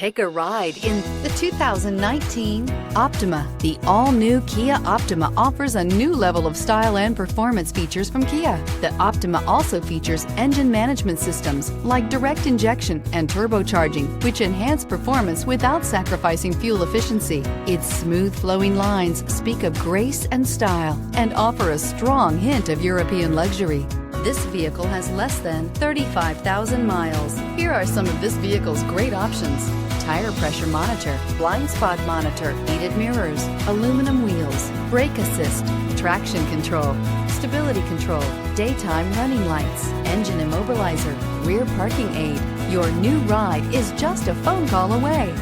Take a ride in the 2019 Optima. The all-new Kia Optima offers a new level of style and performance features from Kia. The Optima also features engine management systems like direct injection and turbocharging, which enhance performance without sacrificing fuel efficiency. Its smooth flowing lines speak of grace and style and offer a strong hint of European luxury. This vehicle has less than 35,000 miles. Here are some of this vehicle's great options: tire pressure monitor, blind spot monitor, heated mirrors, aluminum wheels, brake assist, traction control, stability control, daytime running lights, engine immobilizer, rear parking aid. Your new ride is just a phone call away.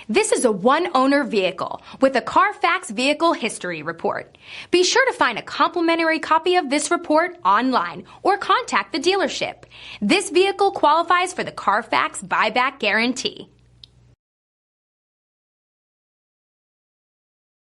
This is a one-owner vehicle with a Carfax Vehicle History Report. Be sure to find a complimentary copy of this report online or contact the dealership. This vehicle qualifies for the Carfax Buyback Guarantee.